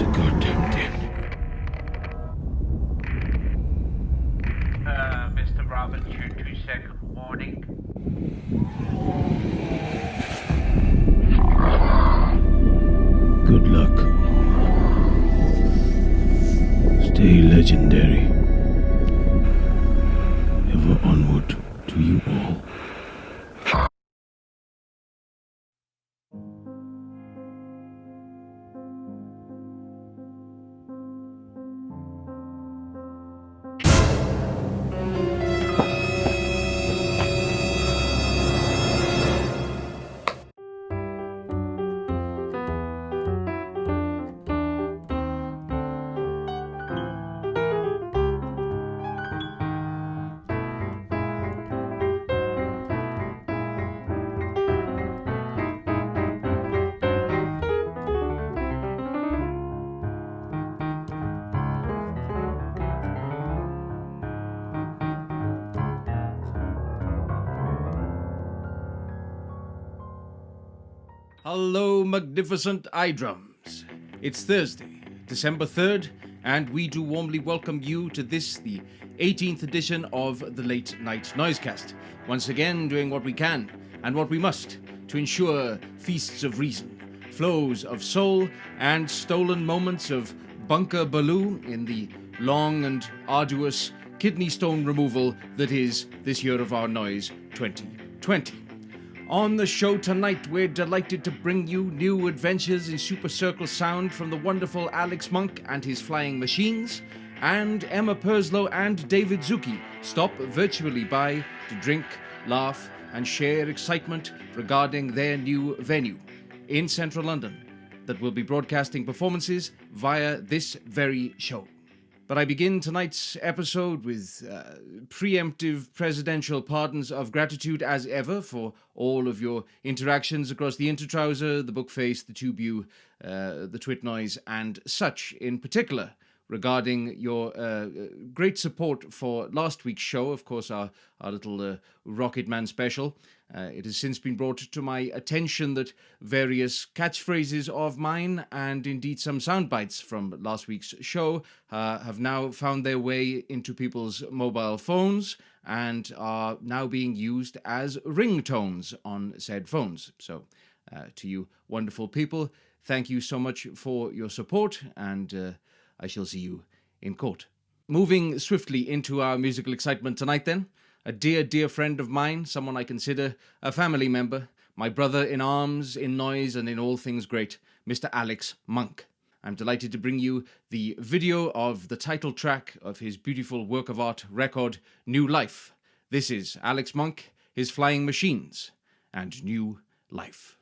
It's a goddamn den. Mr. Roberts, your 2-second warning. Good luck. Stay legendary. Ever onward to you all. Hello, magnificent eye drums. It's Thursday, December 3rd, and we do warmly welcome you to this, the 18th edition of the Late Night Noisecast. Once again, doing what we can and what we must to ensure feasts of reason, flows of soul, and stolen moments of bunker baloo in the long and arduous kidney stone removal that is this year of our noise 2020. On the show tonight, we're delighted to bring you new adventures in Super Circle sound from the wonderful Alex Munk and his Flying Machines, and Emma Purslow and David Zucchi stop virtually by to drink, laugh, and share excitement regarding their new venue in central London that will be broadcasting performances via this very show. But I begin tonight's episode with preemptive presidential pardons of gratitude as ever for all of your interactions across the Intertrouser, the Bookface, the TubeU, the Twit Noise, and such in particular regarding your great support for last week's show, of course, our little Rocket Man special. It has since been brought to my attention that various catchphrases of mine and indeed some sound bites from last week's show have now found their way into people's mobile phones and are now being used as ringtones on said phones. So to you wonderful people, thank you so much for your support, and I shall see you in court. Moving swiftly into our musical excitement tonight then, a dear, dear friend of mine, someone I consider a family member, my brother in arms, in noise, and in all things great, Mr. Alex Munk. I'm delighted to bring you the video of the title track of his beautiful work of art record, New Life. This is Alex Munk, his Flying Machines, and New Life.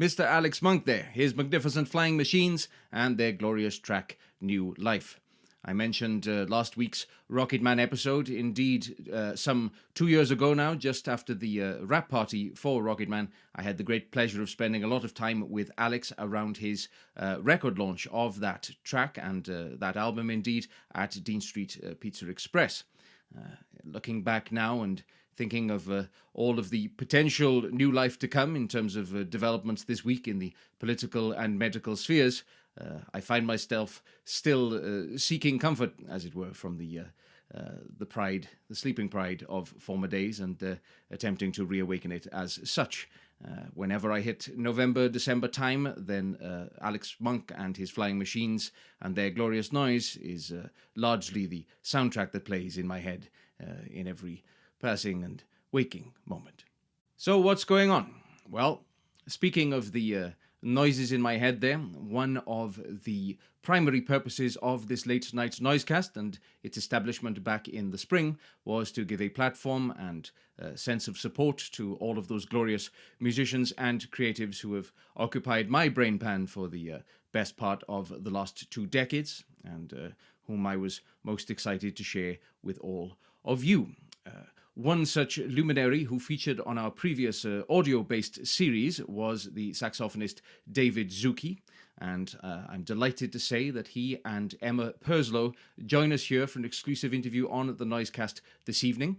Mr. Alex Munk there, his magnificent flying machines, and their glorious track, New Life. I mentioned last week's Rocketman episode. Indeed, some 2 years ago now, just after the rap party for Rocketman, I had the great pleasure of spending a lot of time with Alex around his record launch of that track and that album, indeed, at Dean Street Pizza Express. Looking back now and thinking of all of the potential new life to come in terms of developments this week in the political and medical spheres, I find myself still seeking comfort, as it were, from the sleeping pride of former days, and attempting to reawaken it as such. Whenever I hit November, December time, then Alex Munk and his flying machines and their glorious noise is largely the soundtrack that plays in my head in every passing and waking moment. So what's going on? Well, speaking of the noises in my head there, one of the primary purposes of this late night Noisecast and its establishment back in the spring was to give a platform and a sense of support to all of those glorious musicians and creatives who have occupied my brain pan for the best part of the last 2 decades, and whom I was most excited to share with all of you. One such luminary who featured on our previous audio-based series was the saxophonist David Zucchi, and I'm delighted to say that he and Emma Purslow join us here for an exclusive interview on the Noisecast this evening,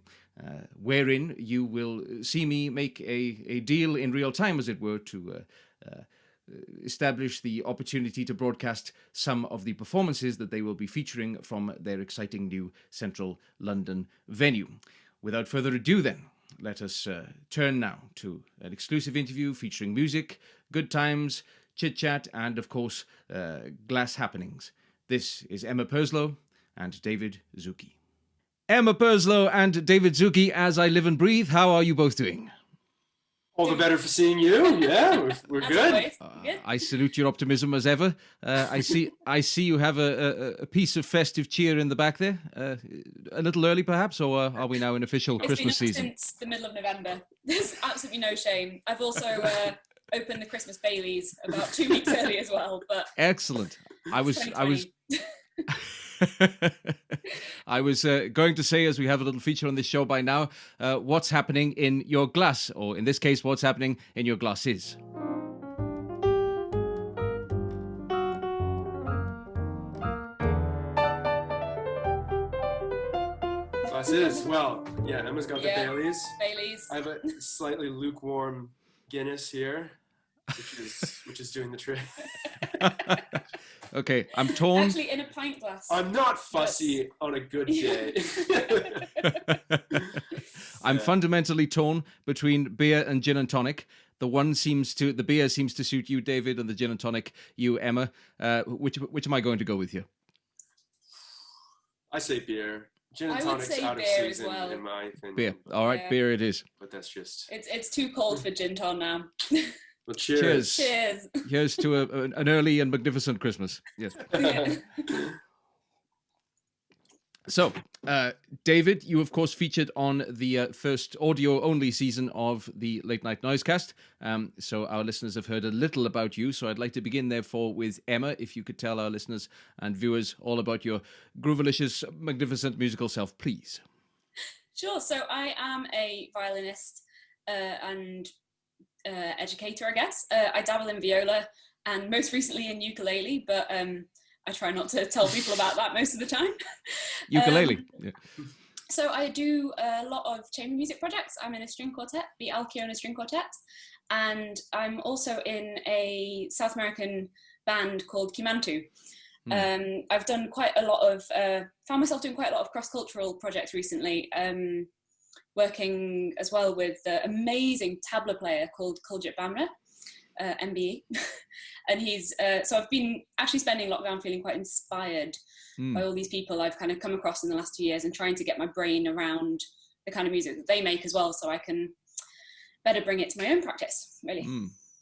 wherein you will see me make a deal in real time, as it were, to establish the opportunity to broadcast some of the performances that they will be featuring from their exciting new central London venue. Without further ado then, let us turn now to an exclusive interview featuring music, good times, chit-chat, and of course, glass happenings. This is Emma Purslow and David Zucchi. Emma Purslow and David Zucchi, as I live and breathe, how are you both doing? All the better for seeing you. Yeah, we're good. I salute your optimism as ever. I see you have a piece of festive cheer in the back there. A little early, perhaps, or are we now in official Christmas season? Since the middle of November. There's absolutely no shame. I've also opened the Christmas Baileys about 2 weeks early as well. But excellent. I was I was going to say, as we have a little feature on this show by now, what's happening in your glass, or in this case, what's happening in your glasses. Glasses. Well, yeah, Emma's got the Baileys. Baileys. I have a slightly lukewarm Guinness here, which is doing the trick. Okay, I'm torn. Actually, in a pint glass. I'm not fussy on a good day. I'm fundamentally torn between beer and gin and tonic. The beer seems to suit you, David, and the gin and tonic, you, Emma. Which am I going to go with here? I say beer. Gin and tonic's out of season, well, in my opinion. Beer. All right, beer it is. But that's just... It's too cold for gin ton now. Well, cheers. Cheers. Here's to an early and magnificent Christmas. Yes. Yeah. So, David, you of course featured on the first audio-only season of the Late Night Noisecast. So our listeners have heard a little about you. So I'd like to begin, therefore, with Emma. If you could tell our listeners and viewers all about your groovalicious, magnificent musical self, please. Sure. So I am a violinist and educator, I guess. I dabble in viola and most recently in ukulele, but I try not to tell people about that most of the time. Ukulele. Yeah. So I do a lot of chamber music projects. I'm in a string quartet, the Alciona String Quartet, and I'm also in a South American band called Kimantu. I've done quite a lot of, found myself doing quite a lot of cross-cultural projects recently, working as well with the amazing tabla player called Kuljit Bamra, MBE. And he's, so I've been actually spending lockdown feeling quite inspired by all these people I've kind of come across in the last 2 years and trying to get my brain around the kind of music that they make as well, so I can better bring it to my own practice, really.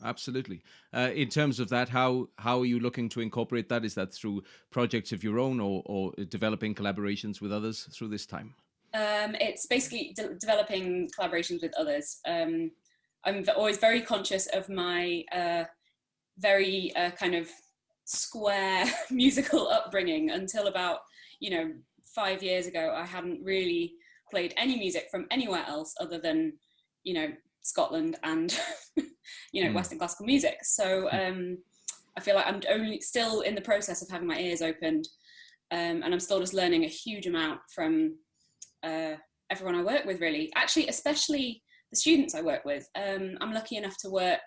Absolutely. In terms of that, how are you looking to incorporate that? Is that through projects of your own or developing collaborations with others through this time? It's basically developing collaborations with others. I'm always very conscious of my very kind of square musical upbringing. Until about 5 years ago, I hadn't really played any music from anywhere else other than Scotland and Western classical music. So I feel like I'm only still in the process of having my ears opened, and I'm still just learning a huge amount from everyone I work with, really. Actually, especially the students I work with. I'm lucky enough to work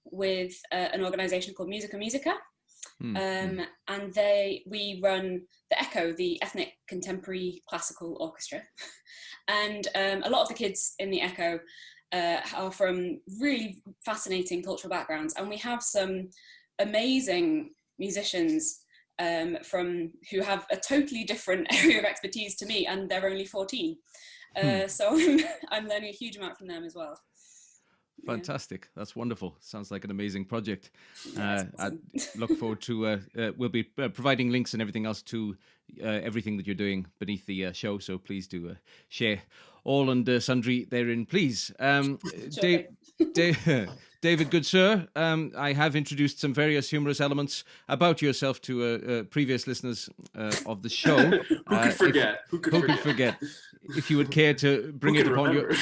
with an organisation called Musica Musica, and we run the Echo, the Ethnic Contemporary Classical Orchestra, and a lot of the kids in the Echo are from really fascinating cultural backgrounds, and we have some amazing musicians who have a totally different area of expertise to me, and they're only 14. So I'm learning a huge amount from them as well. Fantastic. That's wonderful. Sounds like an amazing project. Yeah, I awesome. look forward to, we'll be providing links and everything else to everything that you're doing beneath the show. So please do share all and sundry therein, please. Sure. David, good sir, I have introduced some various humorous elements about yourself to previous listeners of the show. Who could forget? Who could forget? If you would care to bring it upon your...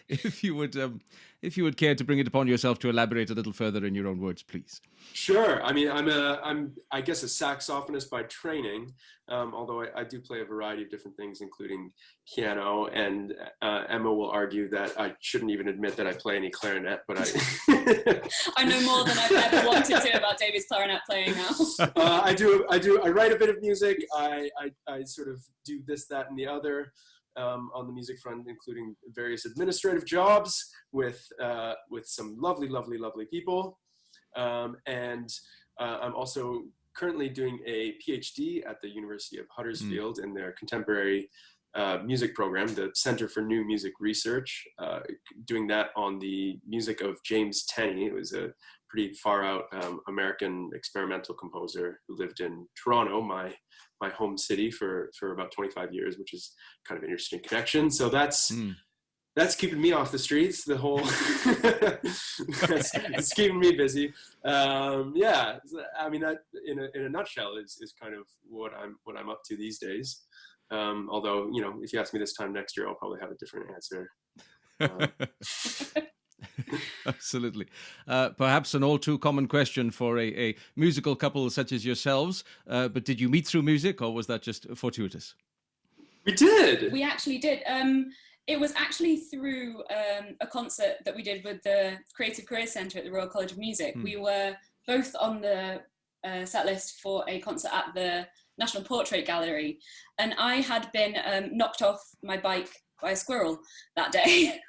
If you would care to bring it upon yourself to elaborate a little further in your own words, please. Sure. I mean, I'm I guess a saxophonist by training, although I do play a variety of different things, including piano. And Emma will argue that I shouldn't even admit that I play any clarinet, but I know more than I've ever wanted to about David's clarinet playing now. I do. I write a bit of music. I sort of do this, that, and the other. On the music front, including various administrative jobs with some lovely people. And I'm also currently doing a PhD at the University of Huddersfield in their contemporary music program, the Center for New Music Research, doing that on the music of James Tenney. It was a pretty far out American experimental composer who lived in Toronto, my home city, for about 25 years, which is kind of an interesting connection. So that's keeping me off the streets. The whole it's keeping me busy. Yeah, I mean, that in a nutshell is kind of what I'm up to these days. Although, if you ask me this time next year, I'll probably have a different answer. Absolutely. Perhaps an all too common question for a musical couple such as yourselves, but did you meet through music, or was that just fortuitous? We did. We actually did. It was actually through a concert that we did with the Creative Careers Centre at the Royal College of Music. We were both on the set list for a concert at the National Portrait Gallery, and I had been knocked off my bike by a squirrel that day.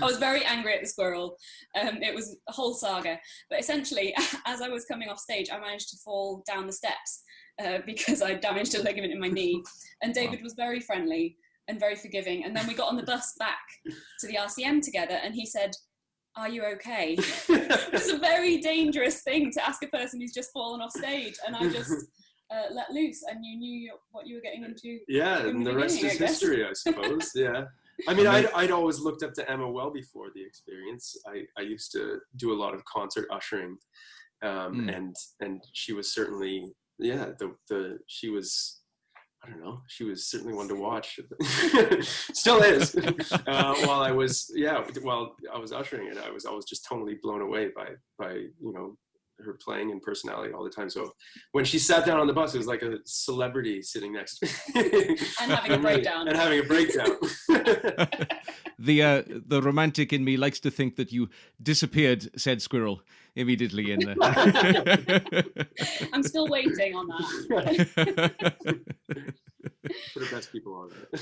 I was very angry at the squirrel. It was a whole saga. But essentially, as I was coming off stage, I managed to fall down the steps because I damaged a ligament in my knee. And David was very friendly and very forgiving. And then we got on the bus back to the RCM together, and he said, "Are you okay?" Which is a very dangerous thing to ask a person who's just fallen off stage. And I just let loose, and you knew what you were getting into. Yeah, and the rest is history, I suppose. Yeah. I mean, I'd always looked up to Emma well before the experience. I used to do a lot of concert ushering, and she was certainly, she was, I don't know, she was certainly one to watch. Still is. While I was ushering it, I was always just totally blown away by her playing and personality all the time. So when she sat down on the bus, it was like a celebrity sitting next to me. And having a breakdown. The romantic in me likes to think that you disappeared said squirrel immediately in I'm still waiting on that. For the best people on it.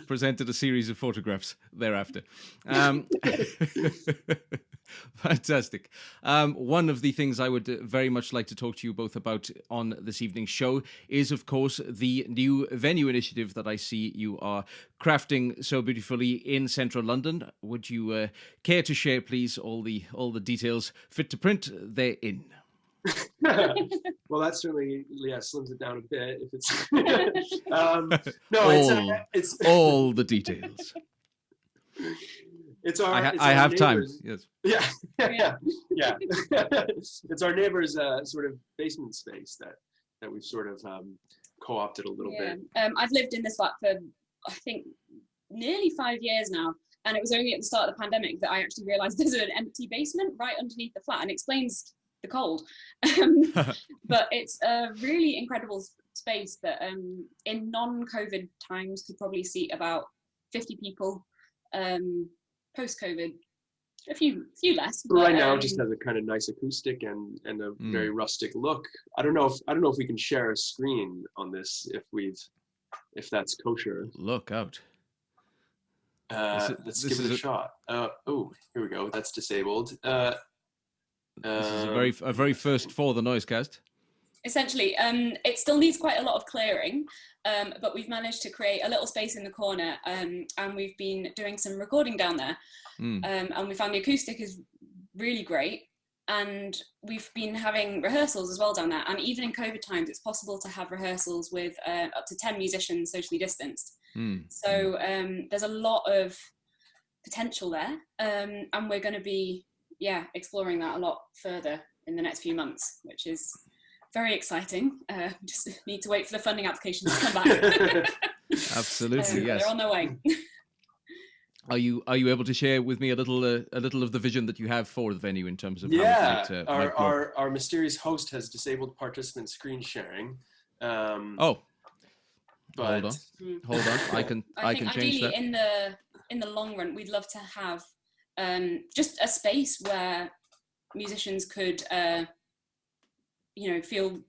Presented a series of photographs thereafter. Fantastic. One of the things I would very much like to talk to you both about on this evening's show is, of course, the new venue initiative that I see you are crafting so beautifully in central London. Would you care to share, please, all the details fit to print therein? Well, that certainly slims it down a bit. If it's All the details. It's our. I have time. neighbors- Yes. Yeah. It's our neighbor's sort of basement space that we've sort of co-opted a little bit. I've lived in this flat for, I think, nearly 5 years now. And it was only at the start of the pandemic that I actually realized there's an empty basement right underneath the flat, and explains the cold. But it's a really incredible space that in non-COVID times could probably seat about 50 people. Post-COVID, a few less. But, Right now, it just has a kind of nice acoustic and a very rustic look. I don't know if we can share a screen on this if that's kosher. Look out. Let's give it a shot. Oh, here we go. That's disabled. This is a very first for the Noisecast. Essentially, it still needs quite a lot of clearing, but we've managed to create a little space in the corner, and we've been doing some recording down there. And we found the acoustic is really great, and we've been having rehearsals as well down there. And even in COVID times, it's possible to have rehearsals with up to 10 musicians socially distanced. So there's a lot of potential there, and we're going to be exploring that a lot further in the next few months, which is very exciting. Just need to wait for the funding applications to come back. Absolutely, yes. They're on their way. Are you able to share with me a little of the vision that you have for the venue in terms of Yeah, how it might grow? our mysterious host has disabled participant screen sharing. But hold on, I can change ideally, that. in the long run, we'd love to have just a space where musicians could feel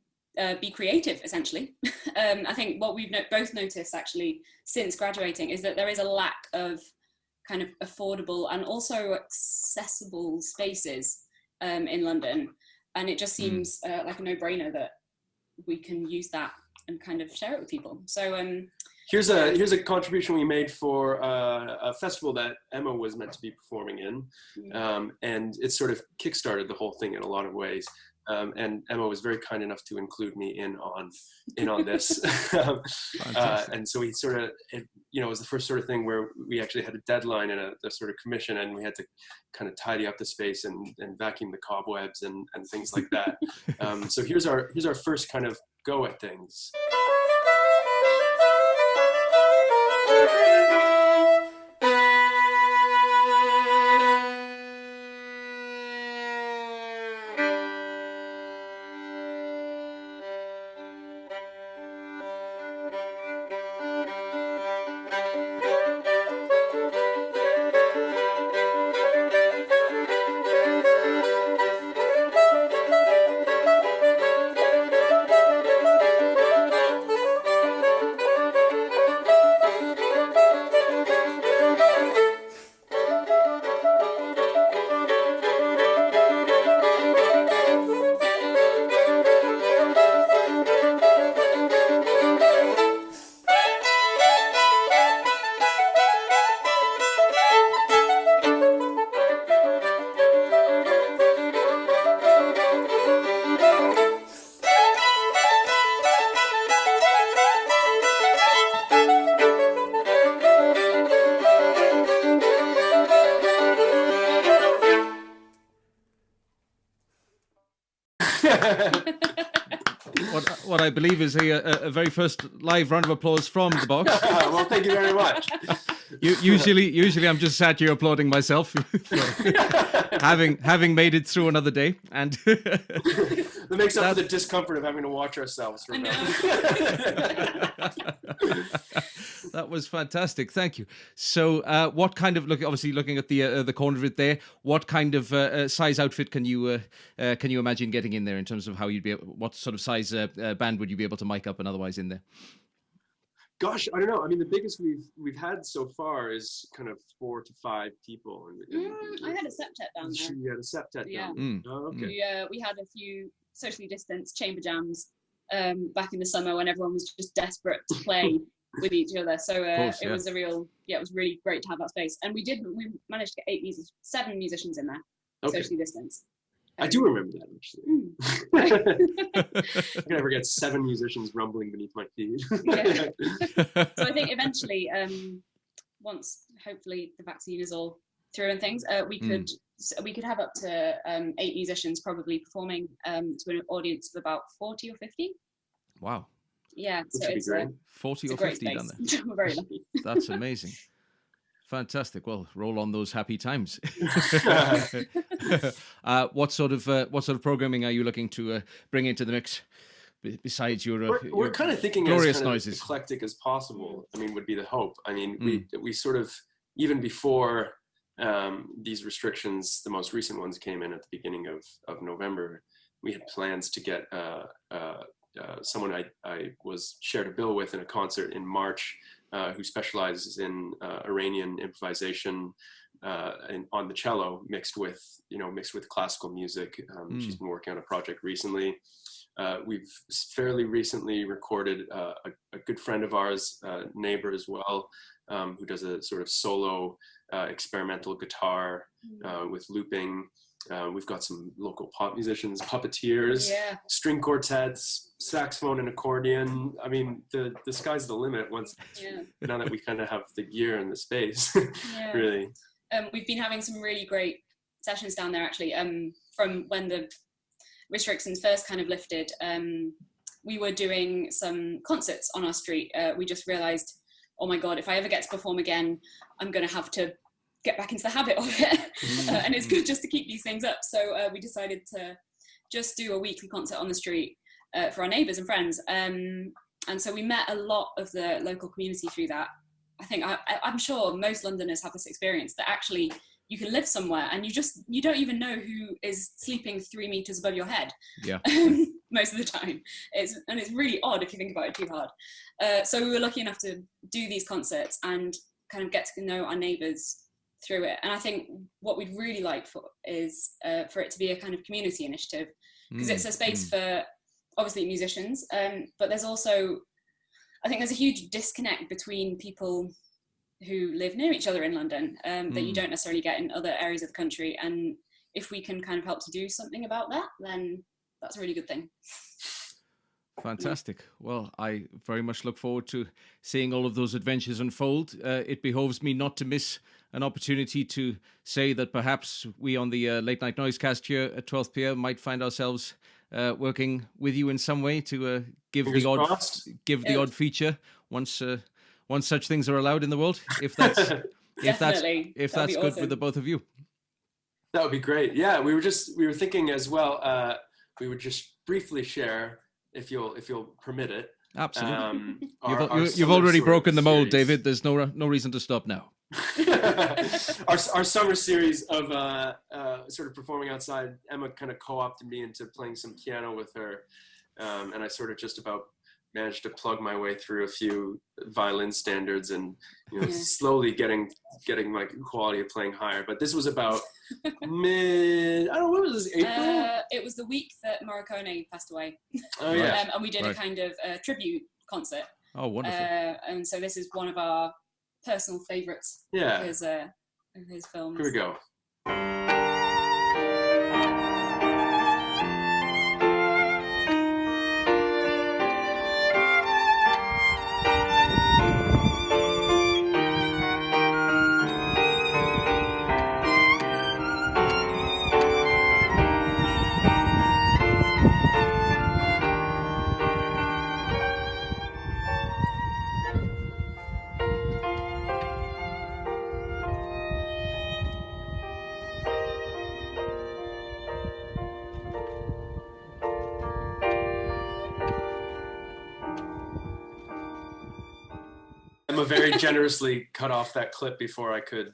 be creative, essentially. I think what we've both noticed actually since graduating is that there is a lack of kind of affordable and also accessible spaces in London, and it just seems like a no-brainer that we can use that and kind of share it with people. So here's a contribution we made for a festival that Emma was meant to be performing in, and it sort of kickstarted the whole thing in a lot of ways. And Emma was very kind enough to include me in on this. And so we sort of, it was the first sort of thing where we actually had a deadline and a sort of commission, and we had to kind of tidy up the space and vacuum the cobwebs and things like that. So here's our first kind of go at things. What I believe is a very first live round of applause from the box. Well, thank you very much. Usually I'm just sat here applauding myself for having made it through another day, and that makes up for the discomfort of having to watch ourselves. For That was fantastic. Thank you. So, what kind of looking at the corner of it there? What kind of size outfit can you imagine getting in there in terms of how you'd be? What sort of size band would you be able to mic up and otherwise in there? Gosh, I don't know. I mean, the biggest we've had so far is kind of 4 to 5 people. I had a septet down there. You had a septet down there. Oh, okay. We had a few socially distanced chamber jams back in the summer when everyone was just desperate to play with each other. So it was it was really great to have that space. And we managed to get 7 musicians in there, socially distanced. I do remember that, actually. I can never get 7 musicians rumbling beneath my feet. So I think eventually once hopefully the vaccine is all through and things, we could have up to 8 musicians probably performing to an audience of about 40 or 50. Wow. Yeah, Which so would be it's great. 40 it's or a great 50 down space. there. We're very lucky. That's amazing. Fantastic. Well, roll on those happy times. What sort of programming are you looking to bring into the mix besides your We're kind of thinking glorious as kind noises? of eclectic as possible. I mean, would be the hope. I mean, Mm. we sort of, even before these restrictions, the most recent ones came in at the beginning of November, we had plans to get someone I was shared a bill with in a concert in March, who specializes in Iranian improvisation and on the cello, mixed with classical music. She's been working on a project recently. We've fairly recently recorded a good friend of ours, neighbor as well, who does a sort of solo experimental guitar with looping. We've got some local pop musicians, puppeteers, string quartets, saxophone and accordion. I mean, the sky's the limit now that we kind of have the gear and the space, really. We've been having some really great sessions down there, actually, from when the restrictions first kind of lifted. We were doing some concerts on our street. We just realized, oh my God, if I ever get to perform again, I'm going to have to get back into the habit of it. And it's good just to keep these things up. So we decided to just do a weekly concert on the street for our neighbours and friends. And so we met a lot of the local community through that. I think I'm sure most Londoners have this experience that actually you can live somewhere and you don't even know who is sleeping 3 meters above your head. Yeah. Most of the time. It's really odd if you think about it too hard. So we were lucky enough to do these concerts and kind of get to know our neighbours through it. And I think what we'd really like is for it to be a kind of community initiative, because it's a space for obviously musicians, but there's also, I think there's a huge disconnect between people who live near each other in London that you don't necessarily get in other areas of the country. And if we can kind of help to do something about that, then that's a really good thing. Fantastic. Well, I very much look forward to seeing all of those adventures unfold. It behoves me not to miss an opportunity to say that perhaps we on the Late Night Noisecast here at 12th PM might find ourselves working with you in some way to give the odd feature once such things are allowed in the world. If that's good awesome. for the both of you. That would be great. Yeah, we were thinking as well. We would just briefly share, if you'll permit it. Absolutely. Our You've already broken the mold, series. David. There's no reason to stop now. our summer series of sort of performing outside. Emma kind of co-opted me into playing some piano with her, and I sort of just about managed to plug my way through a few violin standards and slowly getting my quality of playing higher. But this was about what was this, April? It was the week that Morricone passed away. Oh yeah. And we did a kind of tribute concert. Oh, wonderful. And so this is one of our personal favorites of his films. Here we go. Emma very generously cut off that clip before I could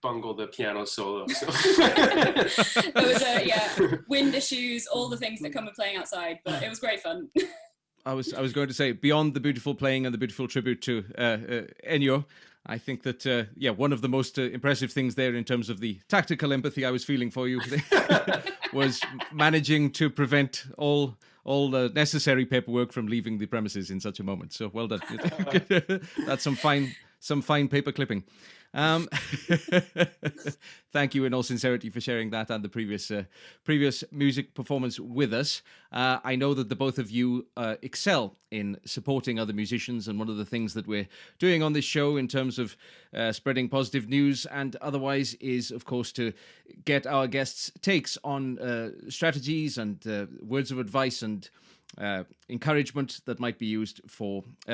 bungle the piano solo. So. There was wind issues, all the things that come with playing outside, but it was great fun. I was going to say, beyond the beautiful playing and the beautiful tribute to Ennio, I think that one of the most impressive things there in terms of the tactical empathy I was feeling for you was managing to prevent all the necessary paperwork from leaving the premises in such a moment. So well done. That's some fine paper clipping. Thank you in all sincerity for sharing that and the previous music performance with us. I know that the both of you excel in supporting other musicians, and one of the things that we're doing on this show in terms of spreading positive news and otherwise is, of course, to get our guests' takes on strategies and words of advice and encouragement that might be used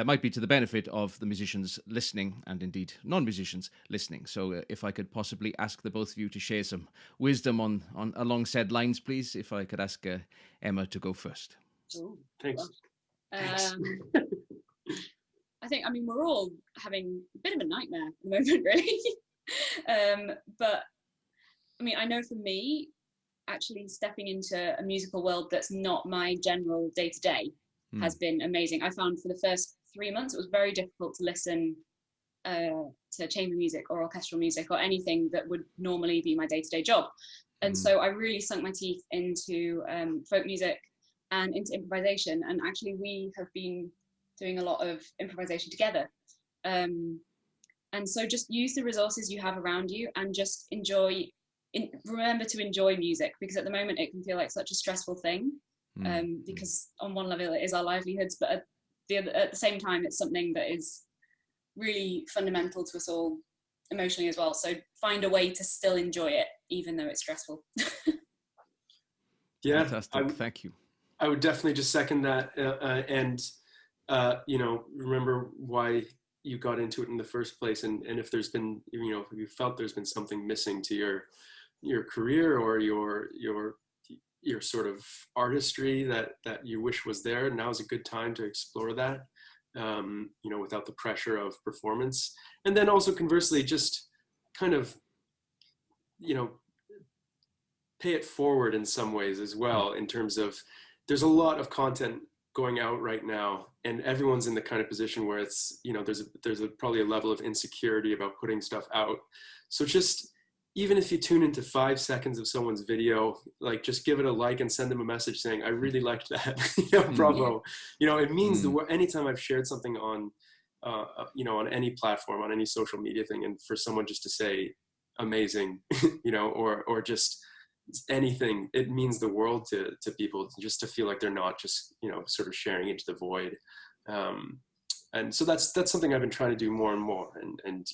might be to the benefit of the musicians listening and indeed non-musicians listening. So if I could possibly ask the both of you to share some wisdom on along said lines, please. If I could ask Emma to go first. Ooh, Thanks. I mean, we're all having a bit of a nightmare at the moment, really. But I mean, I know for me, actually stepping into a musical world that's not my general day-to-day has been amazing. I found for the first 3 months, it was very difficult to listen to chamber music or orchestral music or anything that would normally be my day-to-day job. And so I really sunk my teeth into folk music and into improvisation. And actually we have been doing a lot of improvisation together. And so just use the resources you have around you and just remember to enjoy music, because at the moment it can feel like such a stressful thing, because on one level it is our livelihoods, but at the same time it's something that is really fundamental to us all emotionally as well. So find a way to still enjoy it even though it's stressful. Yeah, fantastic. Thank you. I would definitely just second that, and remember why you got into it in the first place, and if there's been, if you felt there's been something missing to your career or your sort of artistry that you wish was there, now's a good time to explore that, without the pressure of performance. And then also conversely, just kind of, pay it forward in some ways as well, in terms of there's a lot of content going out right now, and everyone's in the kind of position where it's, there's probably a level of insecurity about putting stuff out. So just, even if you tune into 5 seconds of someone's video, like just give it a like and send them a message saying, I really liked that, bravo. It means anytime I've shared something on, on any platform, on any social media thing, and for someone just to say amazing, or just anything, it means the world to people, just to feel like they're not just, sort of sharing into the void. And so that's something I've been trying to do more and more, and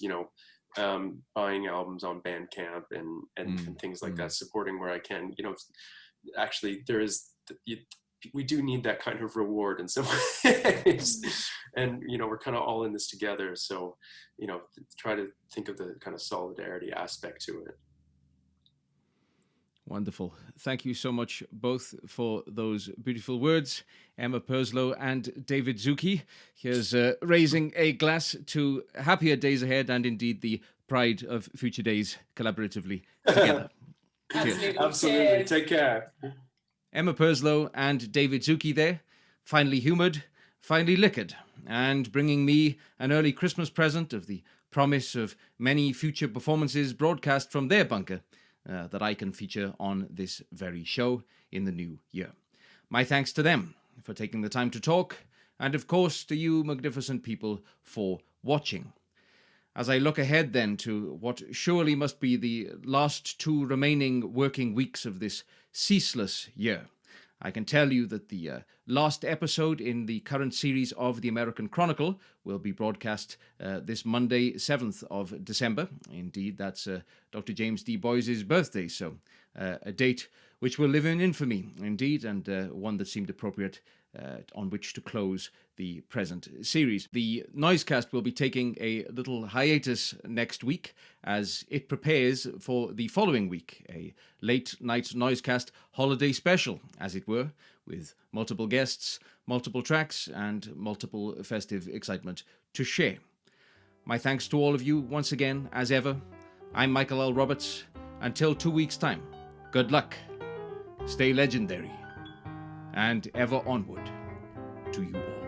buying albums on Bandcamp and things like that, supporting where I can. Actually we do need that kind of reward in some ways, and we're kind of all in this together, so try to think of the kind of solidarity aspect to it. Wonderful. Thank you so much both for those beautiful words, Emma Purslow and David Zucchi. Here's raising a glass to happier days ahead and indeed the pride of future days collaboratively together. Absolutely. Take care. Emma Purslow and David Zucchi there, finally humoured, finally liquored, and bringing me an early Christmas present of the promise of many future performances broadcast from their bunker, that I can feature on this very show in the new year. My thanks to them for taking the time to talk, and of course to you magnificent people for watching. As I look ahead then to what surely must be the last 2 remaining working weeks of this ceaseless year, I can tell you that the last episode in the current series of The American Chronicle will be broadcast this Monday, 7th of December. Indeed, that's Dr. James D. Boyce's birthday, so a date which will live in infamy, indeed, and one that seemed appropriate on which to close the present series. The Noisecast will be taking a little hiatus next week as it prepares for the following week, a late night Noisecast holiday special, as it were, with multiple guests, multiple tracks, and multiple festive excitement to share. My thanks to all of you once again, as ever. I'm Michael L. Roberts. Until 2 weeks' time, good luck, stay legendary, and ever onward to you all.